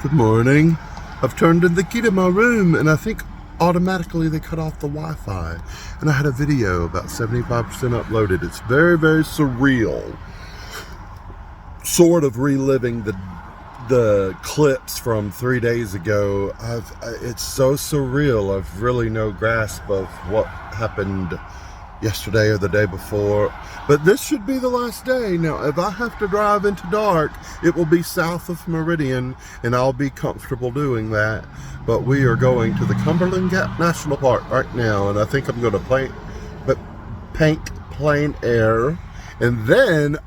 Good morning. I've turned in the key to my room, and I think automatically they cut off the Wi-Fi. And I had a video about 75% uploaded. It's very, very surreal. Sort of reliving the clips from 3 days ago. It's so surreal. I've really no grasp of what happened yesterday or the day before, but this should be the last day. Now, if I have to drive into dark, it will be south of Meridian, and I'll be comfortable doing that. But we are going to the Cumberland Gap National Park right now, and I think I'm going to paint plein air, and then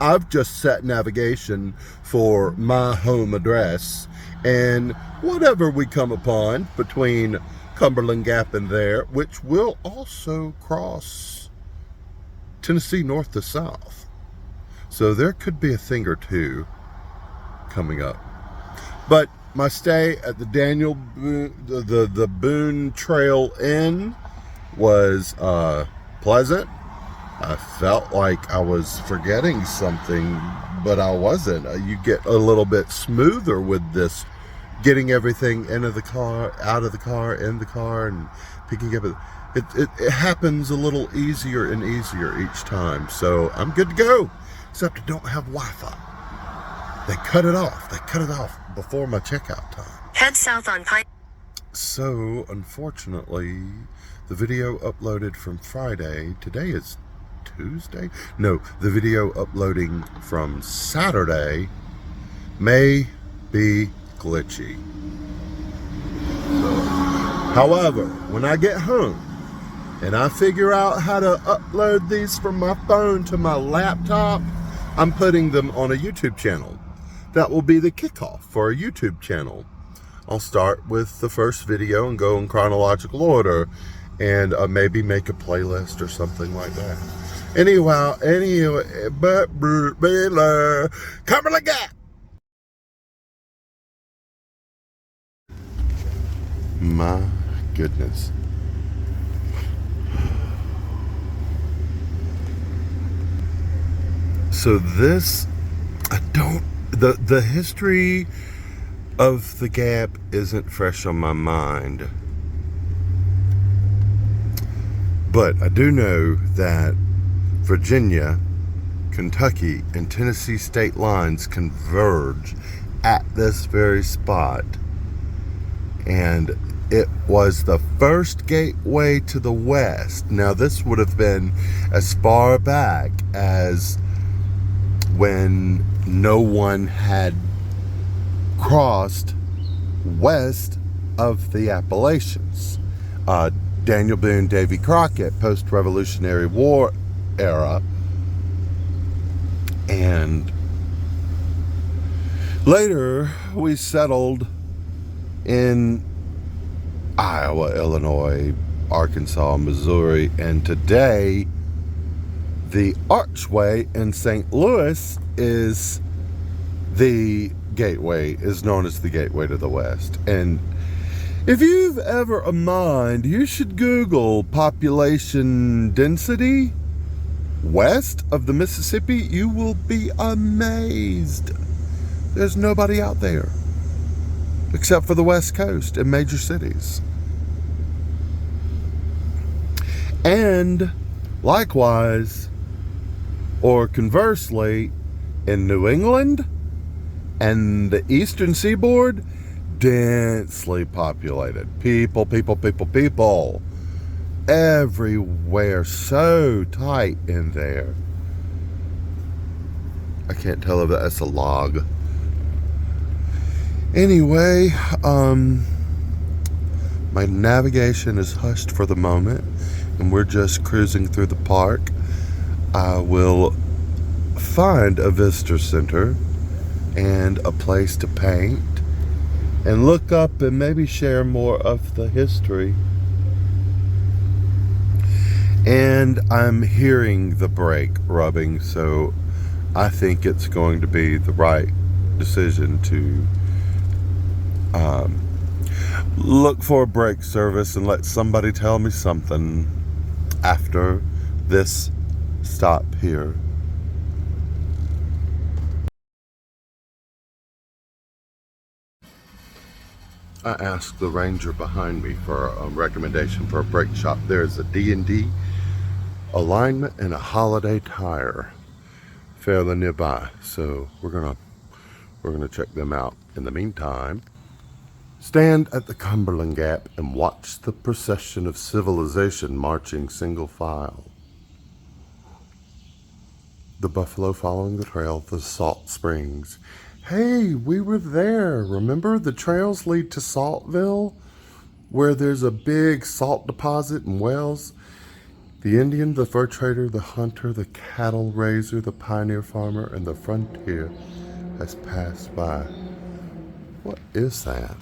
I've just set navigation for my home address, and whatever we come upon between Cumberland Gap and there, which will also cross Tennessee north to south. So there could be a thing or two coming up. But my stay at the the Boone Trail Inn was pleasant. I felt like I was forgetting something, but I wasn't. You get a little bit smoother with this, getting everything into the car, out of the car, in the car, and picking up. It happens a little easier and easier each time. So I'm good to go, except I don't have Wi-Fi. They cut it off. They cut it off before my checkout time. Head south on Pine. So unfortunately, the video uploaded from Friday, today is Tuesday? No, the video uploading from Saturday may be glitchy. However, when I get home and I figure out how to upload these from my phone to my laptop, I'm putting them on a YouTube channel. That will be the kickoff for a YouTube channel. I'll start with the first video and go in chronological order, and maybe make a playlist or something like that. Anyway, Cumberland Gap. My goodness. So this, the history of the Gap isn't fresh on my mind. But I do know that Virginia, Kentucky, and Tennessee state lines converge at this very spot. And it was the first gateway to the west. Now, this would have been as far back as when no one had crossed west of the Appalachians. Daniel Boone, Davy Crockett, post-Revolutionary War era, and later we settled in Iowa, Illinois, Arkansas, Missouri, and today the archway in St. Louis is known as the gateway to the west. And if you've ever a mind, you should Google population density west of the Mississippi. You will be amazed. There's nobody out there except for the West Coast and major cities. And likewise, or conversely, in New England and the eastern seaboard, densely populated. People everywhere, so tight in there. I can't tell if that's a log. Anyway, my navigation is hushed for the moment, and we're just cruising through the park. I will find a visitor center and a place to paint, and look up and maybe share more of the history. And I'm hearing the brake rubbing, so I think it's going to be the right decision to look for a brake service and let somebody tell me something after this stop here. I asked the ranger behind me for a recommendation for a brake shop. There's a D&D alignment and a holiday tire fairly nearby, so we're gonna check them out. In the meantime, stand at the Cumberland Gap and watch the procession of civilization marching single file. The buffalo following the trail to Salt Springs. Hey, we were there. Remember, the trails lead to Saltville, where there's a big salt deposit and wells. The Indian, the fur trader, the hunter, the cattle raiser, the pioneer farmer, and the frontier has passed by. What is that?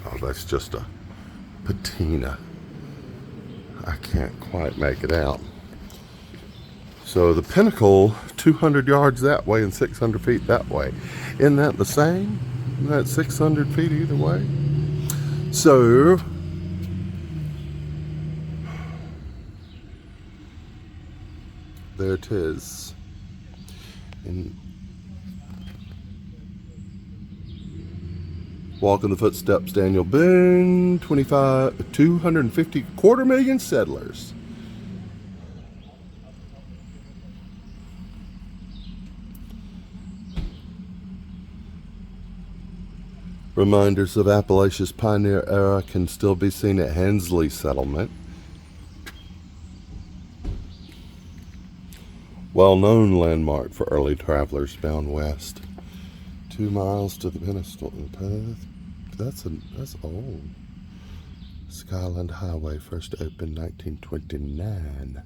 Oh, that's just a patina. I can't quite make it out. So the pinnacle, 200 yards that way and 600 feet that way. Isn't that the same? Isn't that 600 feet either way? So there it is. And walk in the footsteps, Daniel Boone, 250, 250,000 settlers. Reminders of Appalachia's pioneer era can still be seen at Hensley Settlement. Well-known landmark for early travelers bound west. 2 miles to the Pinnacle path. That's old. Skyland Highway first opened 1929.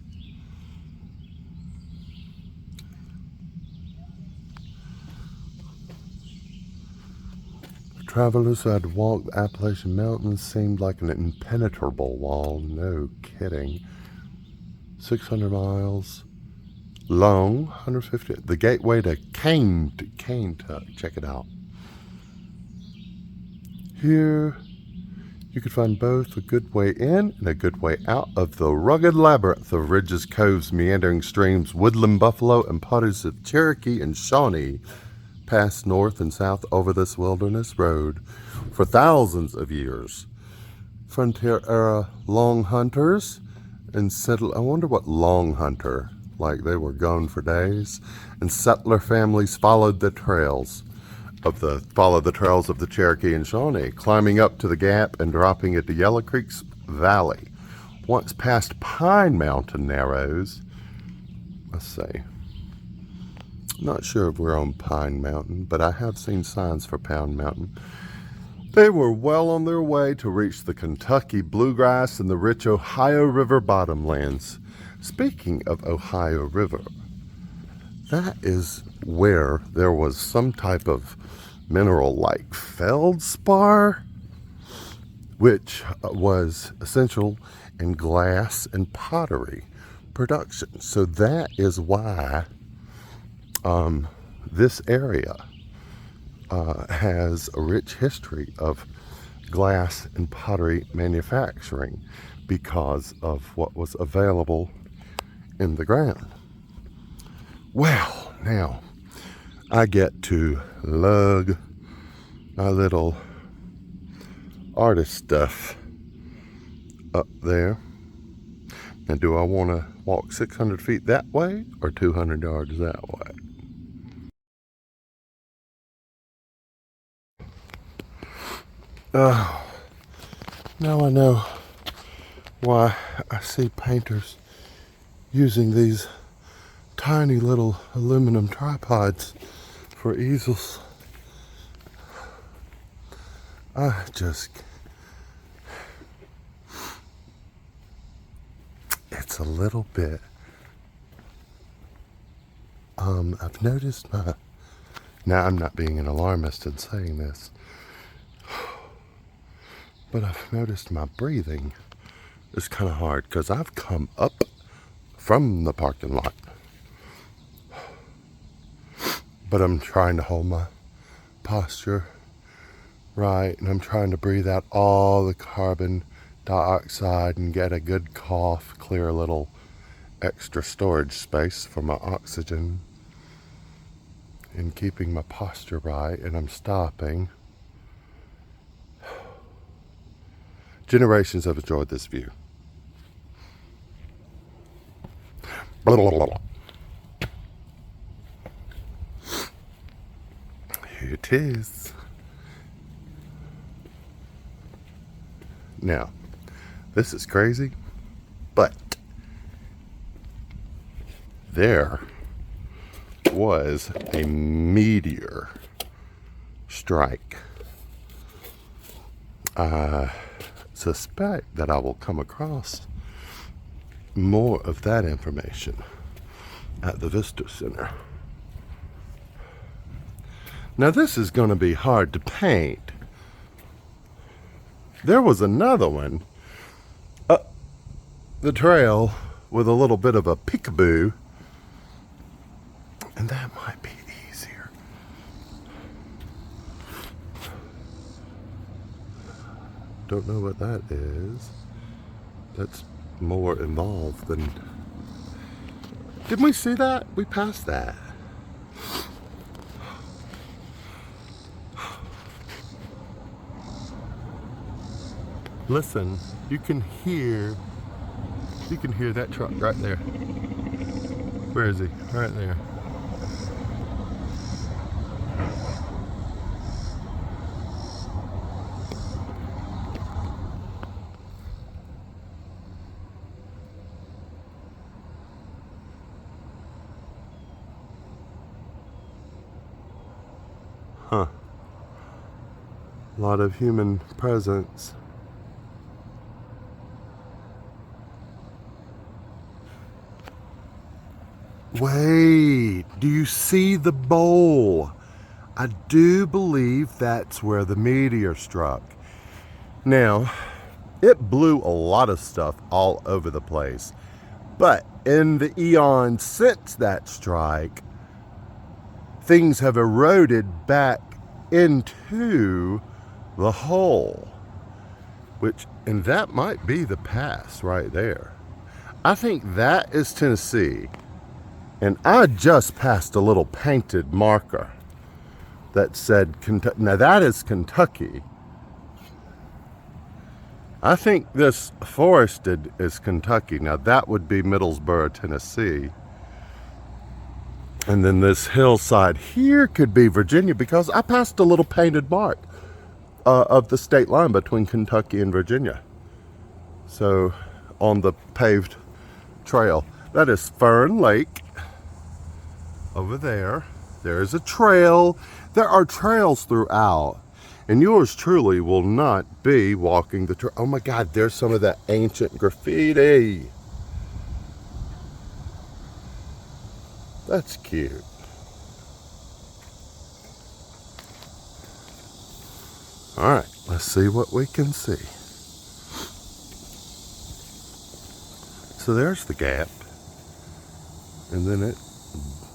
Travelers who had to walk the Appalachian Mountains seemed like an impenetrable wall. No kidding. 600 miles long, 150. The gateway to Kentucky. Check it out. Here, you could find both a good way in and a good way out of the rugged labyrinth of ridges, coves, meandering streams, woodland buffalo, and potties of Cherokee and Shawnee pass north and south over this wilderness road for thousands of years. Frontier era long hunters and settler. I wonder what long hunter, like they were gone for days, and settler families followed the trails of the Cherokee and Shawnee, climbing up to the Gap and dropping into Yellow Creek's valley. Once past Pine Mountain Narrows, let's see. Not sure if we're on Pine Mountain, but I have seen signs for Pound Mountain. They were well on their way to reach the Kentucky bluegrass and the rich Ohio River bottomlands. Speaking of Ohio River, that is where there was some type of mineral like feldspar, which was essential in glass and pottery production. So that is why this area has a rich history of glass and pottery manufacturing because of what was available in the ground. Well, now I get to lug my little artist stuff up there. Now, do I want to walk 600 feet that way or 200 yards that way? Oh, now I know why I see painters using these tiny little aluminum tripods for easels. It's a little bit, I've noticed now I'm not being an alarmist in saying this, but I've noticed my breathing is kind of hard because I've come up from the parking lot. But I'm trying to hold my posture right, and I'm trying to breathe out all the carbon dioxide and get a good cough, clear a little extra storage space for my oxygen. and keeping my posture right, and I'm stopping. Generations have enjoyed this view. Blah, blah, blah, blah. Here it is. Now, this is crazy, but there was a meteor strike. I suspect that I will come across more of that information at the Visitor Center. Now this is going to be hard to paint. There was another one up the trail with a little bit of a peekaboo, and that might be easier. Don't know what that is. That's more involved than... Didn't we see that? We passed that. Listen, you can hear that truck right there. Where is he? Right there. Huh. A lot of human presence. Wait, do you see the bowl? I do believe that's where the meteor struck. Now, it blew a lot of stuff all over the place. But in the eons since that strike, things have eroded back into the hole. And that might be the pass right there. I think that is Tennessee. And I just passed a little painted marker that said Kentucky. Now that is Kentucky. I think this forested is Kentucky. Now that would be Middlesboro, Tennessee. And then this hillside here could be Virginia, because I passed a little painted mark of the state line between Kentucky and Virginia. So on the paved trail. That is Fern Lake. Over there, there is a trail. There are trails throughout, and yours truly will not be walking the trail. Oh my God, there's some of that ancient graffiti. That's cute. All right, let's see what we can see. So there's the gap, and then it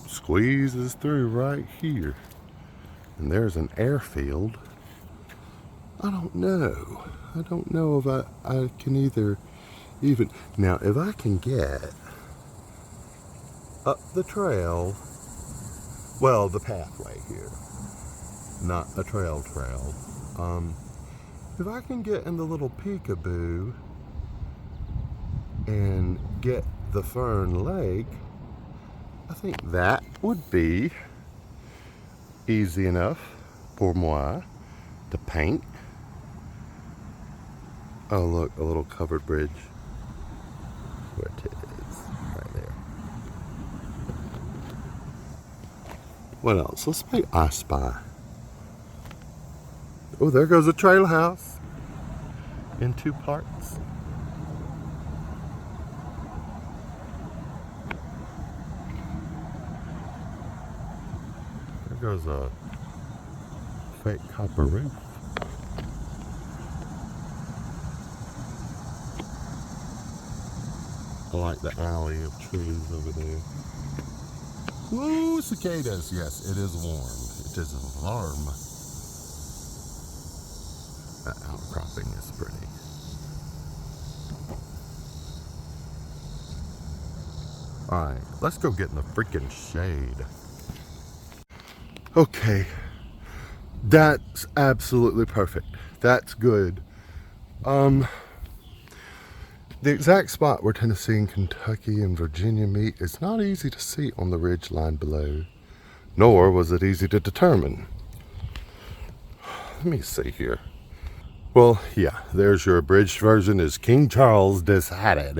squeezes through right here, and there's an airfield. I don't know if I can even now, if I can get up the trail, well, the pathway here, not a trail, if I can get in the little peekaboo and get the Fern Lake, I think that would be easy enough pour moi to paint. Oh look, a little covered bridge. Where it is, right there. What else? Let's paint I Spy. Oh, there goes a trail house in 2 parts. There goes a fake copper roof. I like the alley of trees over there. Woo, cicadas. Yes, it is warm. It is warm. That outcropping is pretty. Alright, let's go get in the freaking shade. Okay, that's absolutely perfect. That's good. Um, the exact spot where Tennessee and Kentucky and Virginia meet is not easy to see on the ridge line below, nor was it easy to determine. Let me see here. Well, yeah, there's your abridged version. Is King Charles decided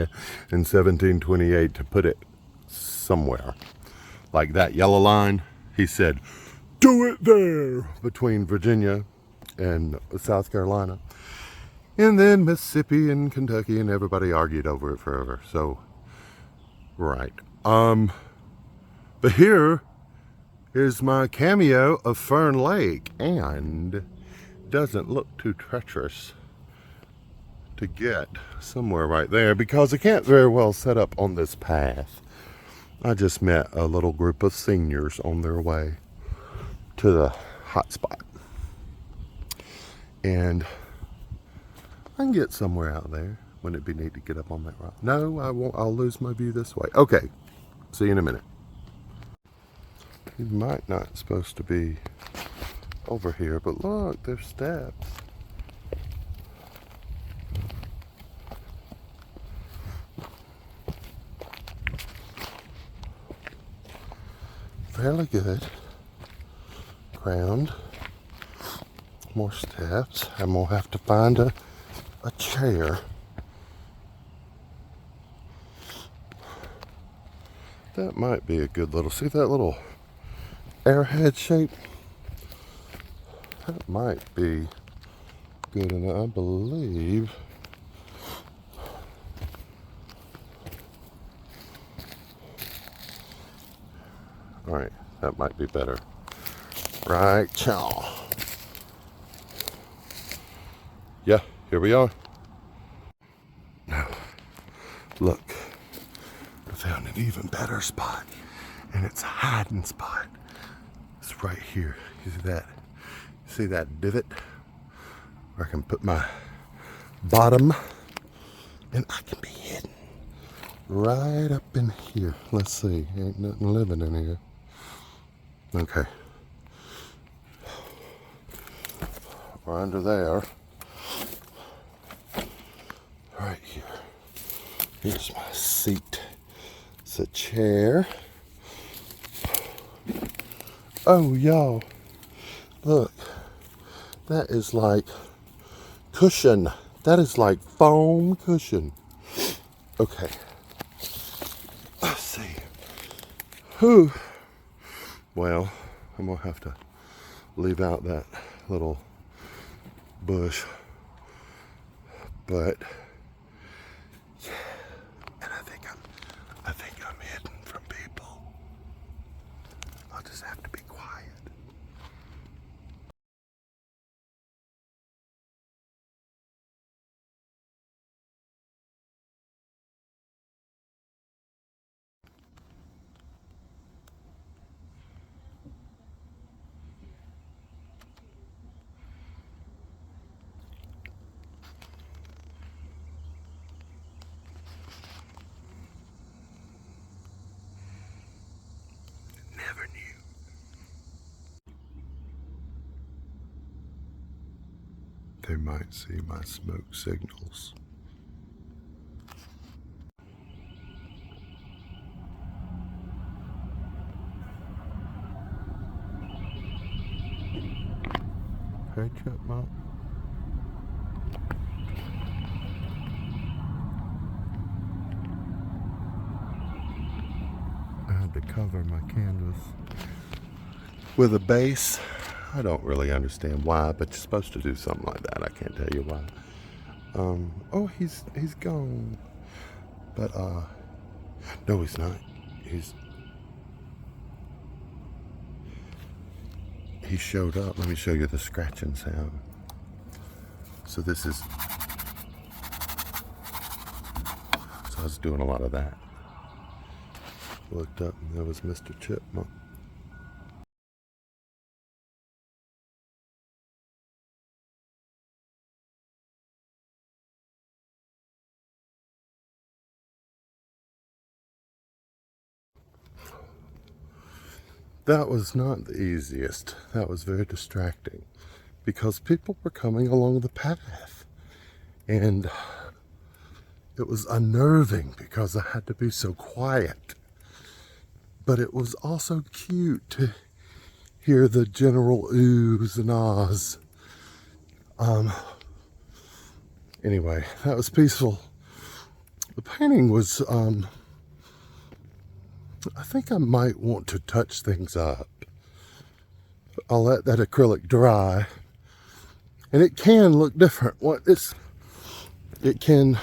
in 1728 to put it somewhere. Like that yellow line, he said, do it there, between Virginia and South Carolina. And then Mississippi and Kentucky, and everybody argued over it forever. So, right. But here's my cameo of Fern Lake, and doesn't look too treacherous to get somewhere right there because I can't very well set up on this path. I just met a little group of seniors on their way to the hot spot, and I can get somewhere out there. Wouldn't it be neat to get up on that rock? No, I won't. I'll lose my view this way. Okay, see you in a minute. You might not supposed to be over here, but look, there's steps. Fairly good ground. More steps. I'm gonna have to find a chair. That might be a good little, see that little airhead shape? That might be good enough, I believe. All right, that might be better. Right, chow. Yeah, here we are. Now, look, I found an even better spot, and it's a hiding spot. It's right here. You see that? See that divot? Where I can put my bottom, and I can be hidden right up in here. Let's see, ain't nothing living in here. Okay. We're under there. Right here. Here's my seat. It's a chair. Oh, y'all. Look. That is like cushion. That is like foam cushion. Okay. Let's see. Whew. Well, I'm gonna have to leave out that little bush. But yeah, and I think I'm hidden from people. I'll just have to be quiet. Never knew. They might see my smoke signals. Hey, chipmunk. I had to cover my canvas with a base. I don't really understand why, but you're supposed to do something like that. I can't tell you why. Oh, he's gone. But no, he's not. He showed up. Let me show you the scratching sound. So this is. So I was doing a lot of that. Looked up and there was Mr. Chipmunk. That was not the easiest. That was very distracting because people were coming along the path. And it was unnerving because I had to be so quiet. But it was also cute to hear the general oohs and ahs. Anyway, that was peaceful. The painting was, I think I might want to touch things up. I'll let that acrylic dry. And it can look different. It can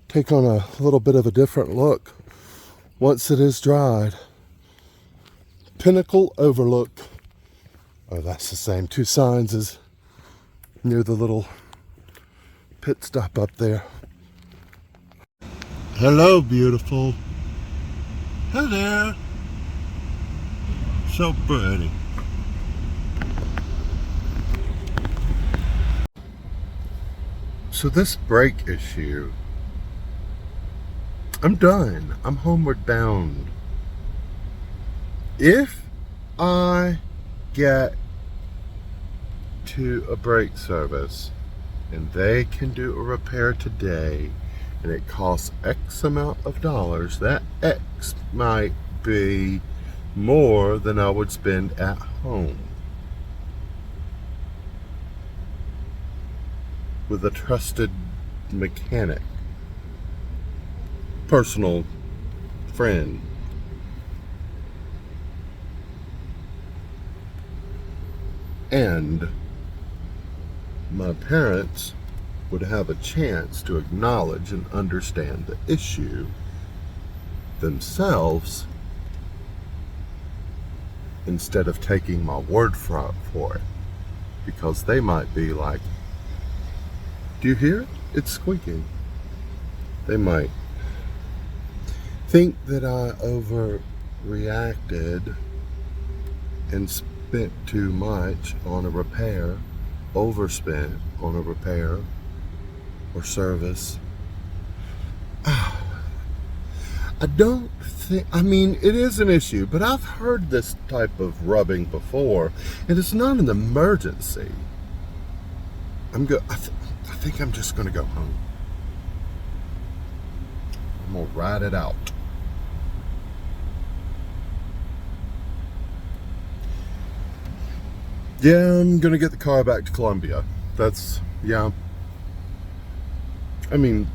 take on a little bit of a different look once it is dried. Pinnacle Overlook. Oh, that's the same. Two signs is near the little pit stop up there. Hello, beautiful. Hey there. So pretty. So this brake issue, I'm done. I'm homeward bound. If I get to a brake service and they can do a repair today and it costs X amount of dollars, that X might be more than I would spend at home with a trusted mechanic, personal friend. And my parents would have a chance to acknowledge and understand the issue themselves instead of taking my word for it. Because they might be like, do you hear it? It's squeaking. They might think that I overreacted and spent too much on a repair, overspent on a repair or service. I don't think, I mean, it is an issue, but I've heard this type of rubbing before, and it's not an emergency. I think I'm just gonna go home. I'm gonna ride it out. Yeah, I'm gonna get the car back to Columbia. Yeah. I mean,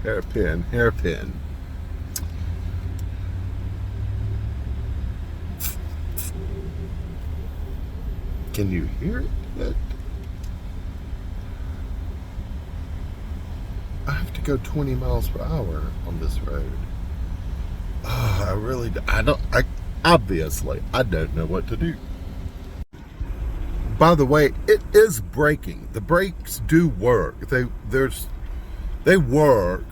hairpin. Can you hear it? I have to go 20 miles per hour on this road. Obviously, I don't know what to do. By the way, it is braking. The brakes do work. They work.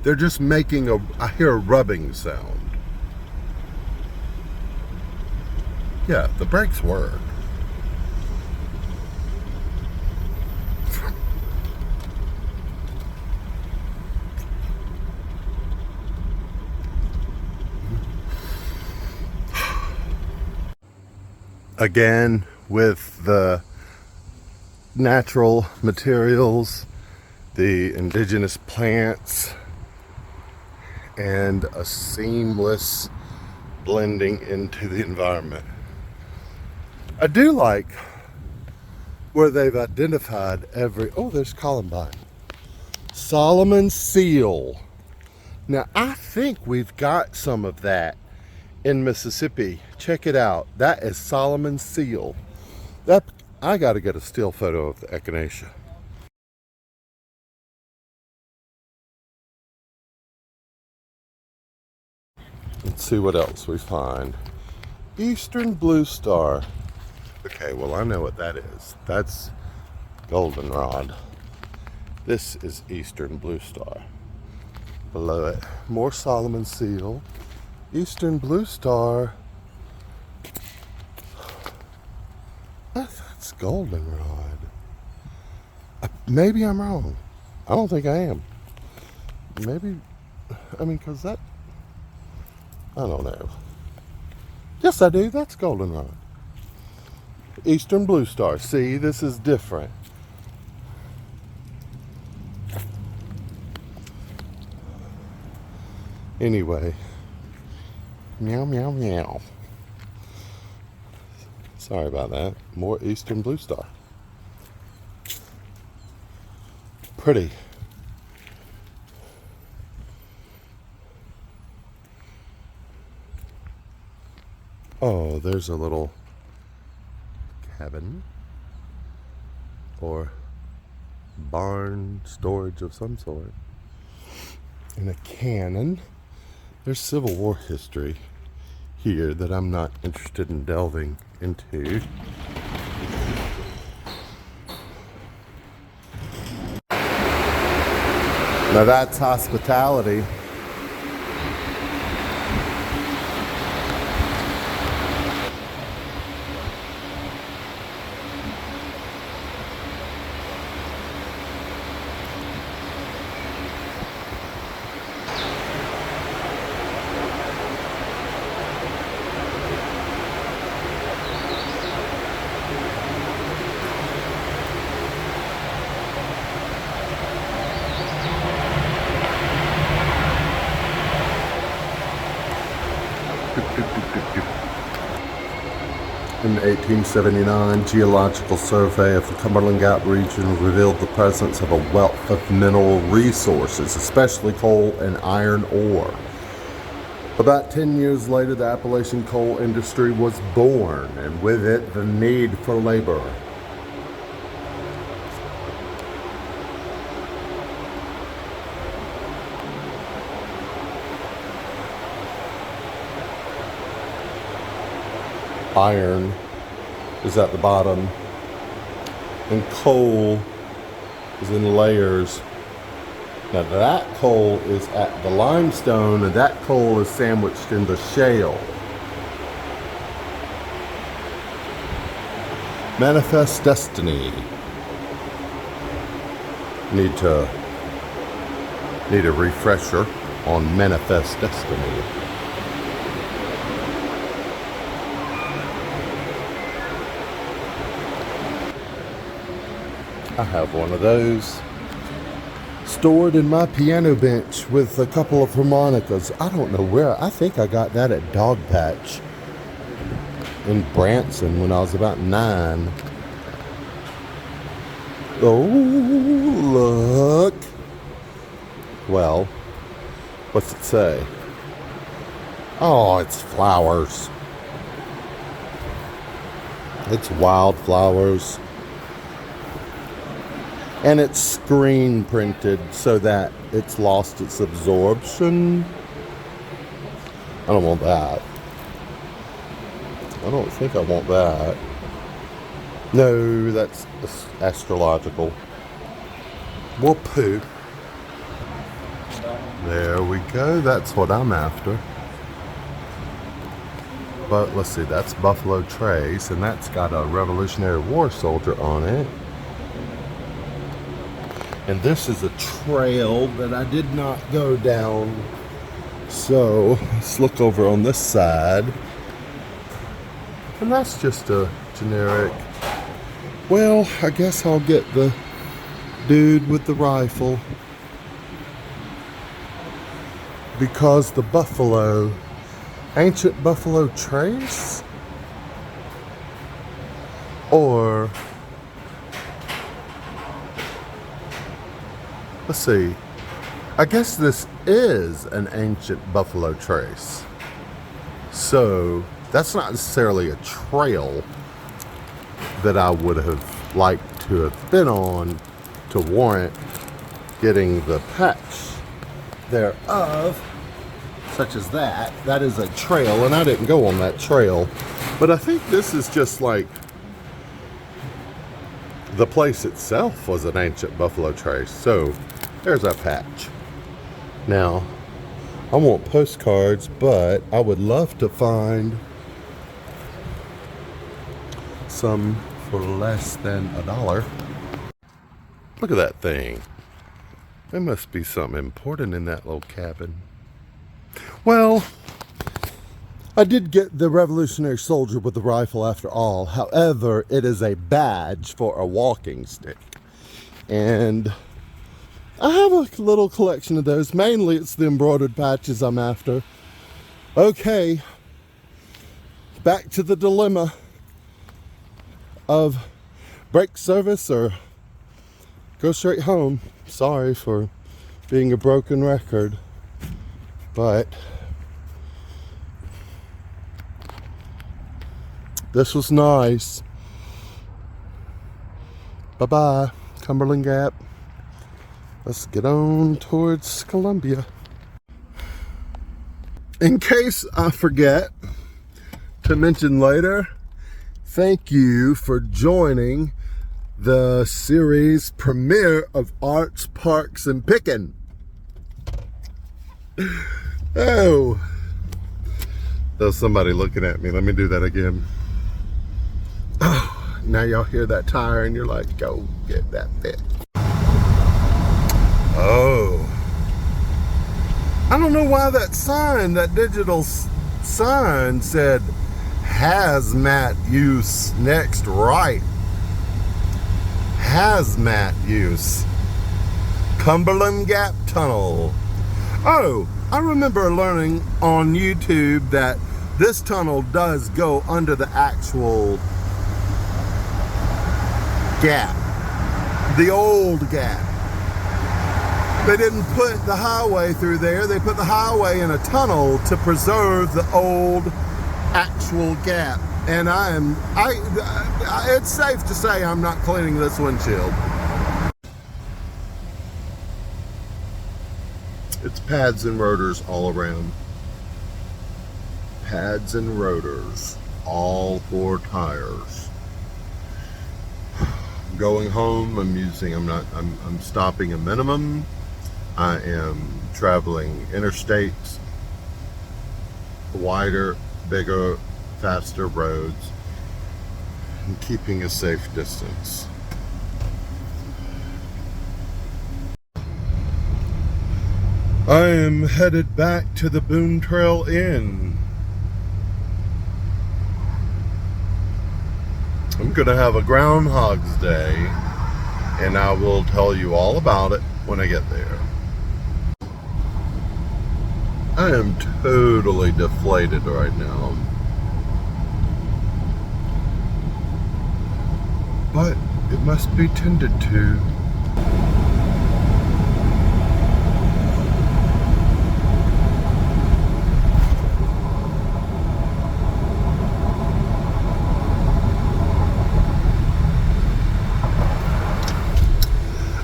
They're just making I hear a rubbing sound. Yeah, the brakes work. Again, with the natural materials, the indigenous plants, and a seamless blending into the environment. I do like where they've identified there's columbine. Solomon seal. Now, I think we've got some of that in Mississippi. Check it out. That is Solomon seal. I got to get a still photo of the echinacea. Let's see what else we find. Eastern blue star. Okay, well, I know what that is. That's goldenrod. This is eastern blue star. Below it, more Solomon seal. Eastern blue star. That's goldenrod. maybe I'm wrong. I don't think I am. Maybe, I mean, because that, I don't know. Yes, I do. That's goldenrod. Eastern blue star. See, this is different. Anyway, meow, meow, meow. Sorry about that. More Eastern blue star. Pretty. Oh, there's a little cabin or barn storage of some sort. And a cannon. There's Civil War history here that I'm not interested in delving into. Now that's hospitality. In 1879, geological survey of the Cumberland Gap region revealed the presence of a wealth of mineral resources, especially coal and iron ore. About 10 years later, the Appalachian coal industry was born, and with it, the need for labor. Iron is at the bottom, and coal is in layers. Now that coal is at the limestone, and that coal is sandwiched in the shale. Manifest destiny. Need a refresher on manifest destiny. I have one of those stored in my piano bench with a couple of harmonicas. I don't know where. I think I got that at Dog Patch in Branson when I was about 9. Oh, look. Well, what's it say? Oh, it's flowers. It's wildflowers. And it's screen printed so that it's lost its absorption. I don't want that. I don't think I want that. No, that's astrological. More poo. There we go. That's what I'm after. But let's see, that's Buffalo Trace, and that's got a Revolutionary War soldier on it. And this is a trail that I did not go down. So let's look over on this side. And that's just a generic. Well, I guess I'll get the dude with the rifle. Because the buffalo, ancient Buffalo Trace? Or, let's see, I guess this is an ancient Buffalo Trace. So that's not necessarily a trail that I would have liked to have been on to warrant getting the patch thereof, such as that. That is a trail, and I didn't go on that trail. But I think this is just like the place itself was an ancient Buffalo Trace. So there's our patch. Now, I want postcards, but I would love to find some for less than $1. Look at that thing. There must be something important in that little cabin. Well, I did get the Revolutionary Soldier with the rifle after all. However, it is a badge for a walking stick. And I have a little collection of those. Mainly it's the embroidered patches I'm after. Okay, back to the dilemma of break service or go straight home. Sorry for being a broken record, but this was nice. Bye-bye, Cumberland Gap. Let's get on towards Columbia. In case I forget to mention later, thank you for joining the series premiere of Arts, Parks, and Pickin'. Oh, there's somebody looking at me. Let me do that again. Oh, now y'all hear that tire and you're like, go get that bit. Oh, I don't know why that sign, that digital sign said hazmat use next right. Hazmat use. Cumberland Gap Tunnel. Oh, I remember learning on YouTube that this tunnel does go under the actual gap. The old gap. They didn't put the highway through there. They put the highway in a tunnel to preserve the old actual gap. And it's safe to say I'm not cleaning this windshield. It's pads and rotors all around. Pads and rotors, all 4 tires. Going home, I'm stopping a minimum. I am traveling interstates, wider, bigger, faster roads, and keeping a safe distance. I am headed back to the Boone Trail Inn. I'm gonna have a Groundhog's Day, and I will tell you all about it when I get there. I am totally deflated right now. But it must be tended to.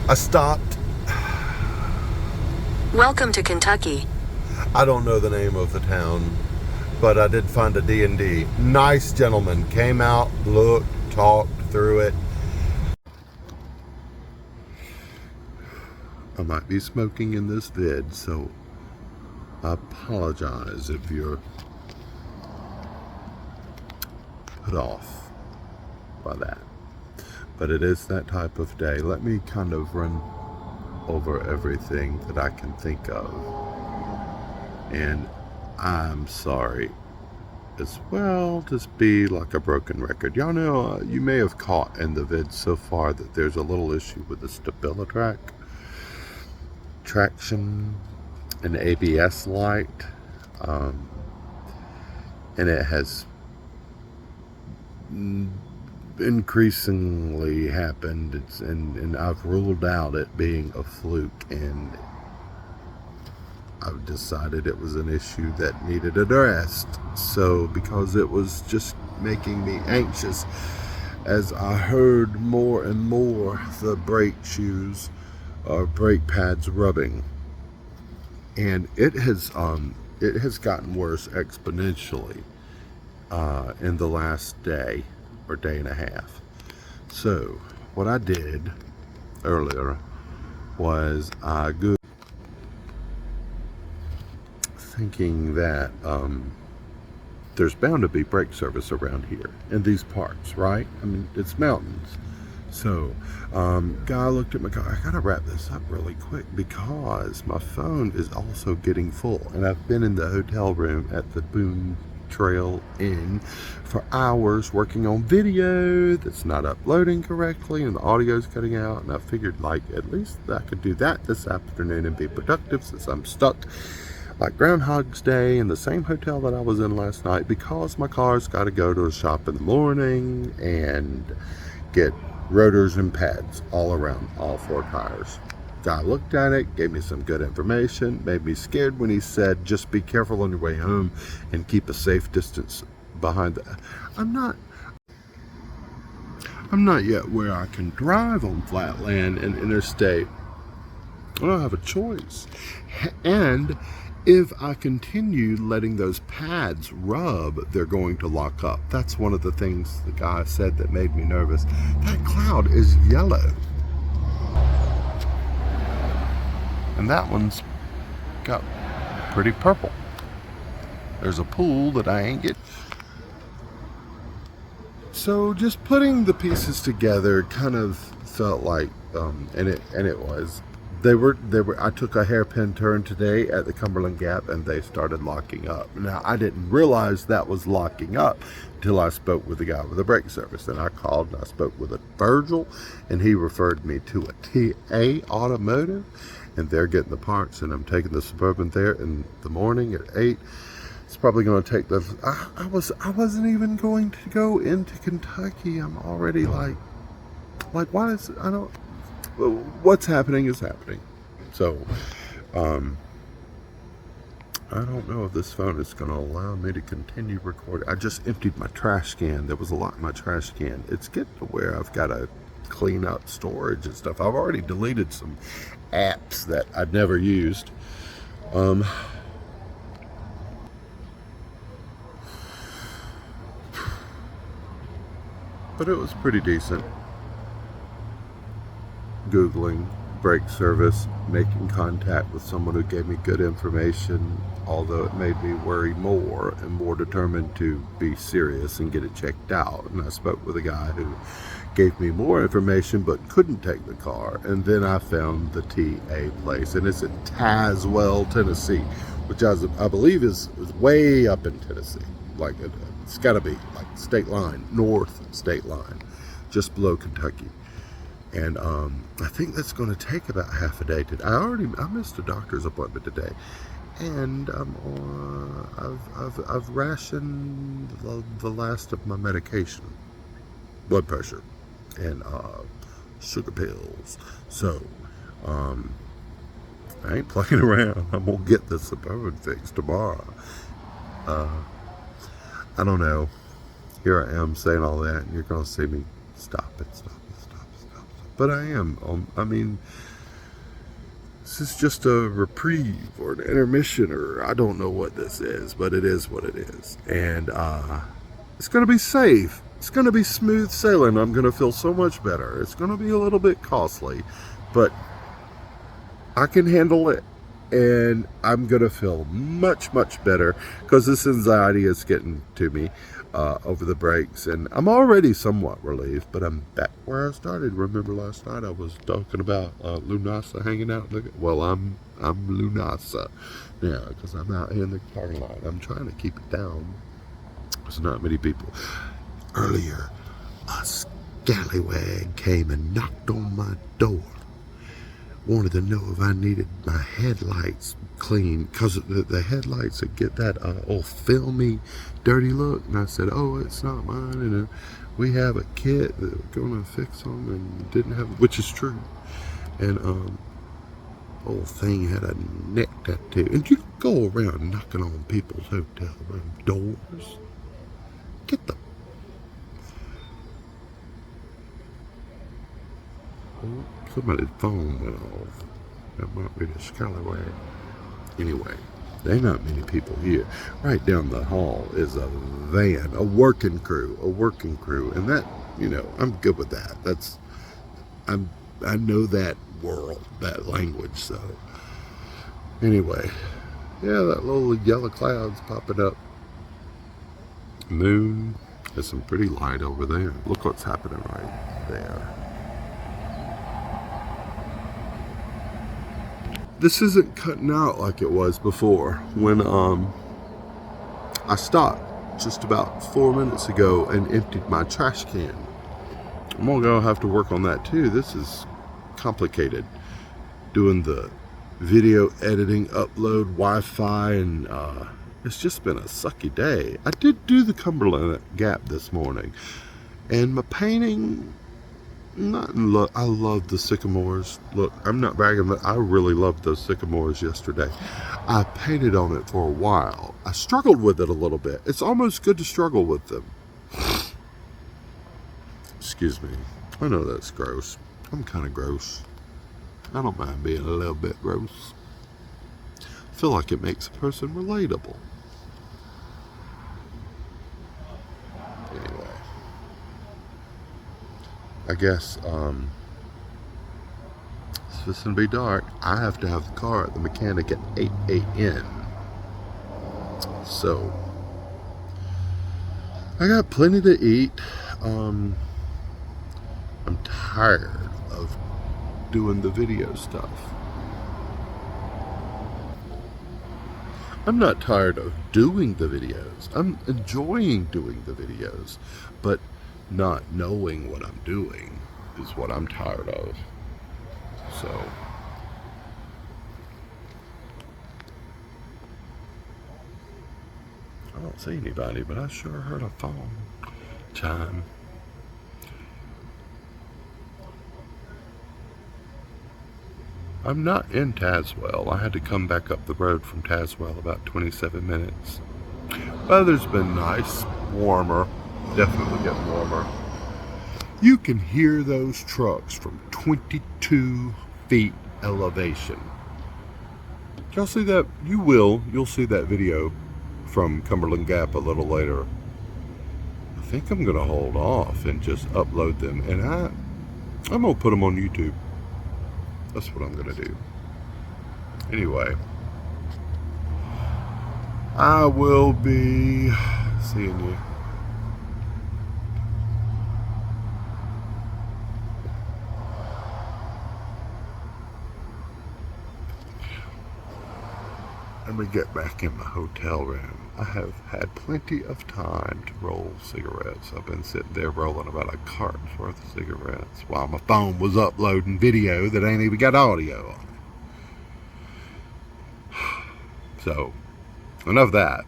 I stopped. Welcome to Kentucky. I don't know the name of the town, but I did find a D&D. Nice gentleman came out, looked, talked through it. I might be smoking in this vid, so I apologize if you're put off by that. But it is that type of day. Let me kind of run over everything that I can think of. And I'm sorry as well, just be like a broken record. Y'all know, you may have caught in the vid so far that there's a little issue with the StabiliTrak, traction, and ABS light. And it has increasingly happened. And I've ruled out it being a fluke, and I've decided it was an issue that needed addressed. So, because it was just making me anxious as I heard more and more the brake shoes or brake pads rubbing. And it has gotten worse exponentially in the last day or day and a half. So what I did earlier was I Googled, thinking that there's bound to be brake service around here in these parts, right? I mean, it's mountains, So, guy looked at my car. I gotta wrap this up really quick because my phone is also getting full, and I've been in the hotel room at the Boone Trail Inn for hours working on video that's not uploading correctly, and the audio's cutting out. And I figured, like, at least I could do that this afternoon and be productive since I'm stuck like Groundhog's Day in the same hotel that I was in last night because my car's got to go to a shop in the morning and get rotors and pads all around all 4 tires. Guy looked at it, gave me some good information, made me scared when he said, just be careful on your way home and keep a safe distance behind the... I'm not yet where I can drive on flat land and interstate. I don't have a choice. And if I continue letting those pads rub, they're going to lock up. That's one of the things the guy said that made me nervous. That cloud is yellow. And that one's got pretty purple. There's a pool that I ain't get. So just putting the pieces together kind of felt like, and it was. They were. I took a hairpin turn today at the Cumberland Gap, and they started locking up. Now, I didn't realize that was locking up until I spoke with the guy with the brake service. And I called and I spoke with a Virgil, and he referred me to a TA Automotive, and they're getting the parts. And I'm taking the Suburban there in the morning at 8. It's probably going to take the. I wasn't even going to go into Kentucky. I'm already like why is I don't. What's happening is happening. So, I don't know if this phone is going to allow me to continue recording. I just emptied my trash can. There was a lot in my trash can. It's getting to where I've got to clean up storage and stuff. I've already deleted some apps that I'd never used. But it was pretty decent. Googling brake service, making contact with someone who gave me good information, although it made me worry more and more determined to be serious and get it checked out. And I spoke with a guy who gave me more information but couldn't take the car. And then I found the TA place, and it's in Tazewell, Tennessee, which I believe is way up in Tennessee. Like it's got to be like state line, north state line, just below Kentucky. And I think that's going to take about half a day today. I missed a doctor's appointment today, and I've rationed the last of my medication, blood pressure, and sugar pills. So I ain't playing around. I'm gonna get the Suburban fixed tomorrow. I don't know. Here I am saying all that, and you're gonna see me stop it. But I am. I mean, this is just a reprieve or an intermission, or I don't know what this is, but it is what it is. And it's going to be safe. It's going to be smooth sailing. I'm going to feel so much better. It's going to be a little bit costly, but I can handle it. And I'm going to feel much, much better because this anxiety is getting to me over the breaks. And I'm already somewhat relieved, but I'm back where I started. Remember last night I was talking about Lunasa hanging out? Well, I'm Lunasa now because I'm out here in the parking lot. I'm trying to keep it down. There's not many people. Earlier, a scallywag came and knocked on my door. Wanted to know if I needed my headlights cleaned because the headlights that get that old filmy, dirty look. And I said, oh, it's not mine. And we have a kit that we're going to fix them and didn't have, which is true. And old thing had a neck tattoo. And you go around knocking on people's hotel room doors. Get the... Oh, somebody's phone went off. That might be the scallywag. Anyway, there ain't not many people here. Right down the hall is a van, a working crew. And that, you know, I'm good with that. I know that world, that language, so. Anyway, yeah, that little yellow cloud's popping up. Moon, there's some pretty light over there. Look what's happening right there. this isn't cutting out like it was before when I stopped just about 4 minutes ago and emptied my trash can. I'm gonna have to work on that too. This is complicated, doing the video editing, upload, Wi-Fi, and it's just been a sucky day. I did do the Cumberland Gap this morning, and my painting, not in love. I love the sycamores. Look, I'm not bragging, but I really loved those sycamores yesterday. I painted on it for a while. I struggled with it a little bit. It's almost good to struggle with them. Excuse me. I know that's gross. I'm kind of gross. I don't mind being a little bit gross. I feel like it makes a person relatable. Anyway, I guess it's going to be dark. I have to have the car at the mechanic at 8 a.m. So I got plenty to eat. I'm tired of doing the video stuff. I'm not tired of doing the videos. I'm enjoying doing the videos, but not knowing what I'm doing is what I'm tired of. So I don't see anybody, but I sure heard a phone chime. I'm not in Tazewell. I had to come back up the road from Tazewell about 27 minutes. Weather's been nice, warmer, definitely getting warmer. You can hear those trucks from 22 feet elevation. Y'all see that? You'll see that video from Cumberland Gap a little later. I think I'm gonna hold off and just upload them, and I'm gonna put them on YouTube. That's what I'm gonna do. Anyway, I will be seeing you. Let me get back in my hotel room. I have had plenty of time to roll cigarettes. I've been sitting there rolling about a carton's worth of cigarettes while my phone was uploading video that ain't even got audio on it. So, enough of that.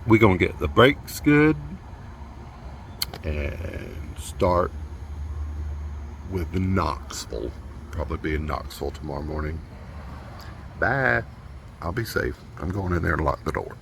We're gonna get the brakes good and start with Knoxville. Probably be in Knoxville tomorrow morning. Bye. I'll be safe. I'm going in there and lock the door.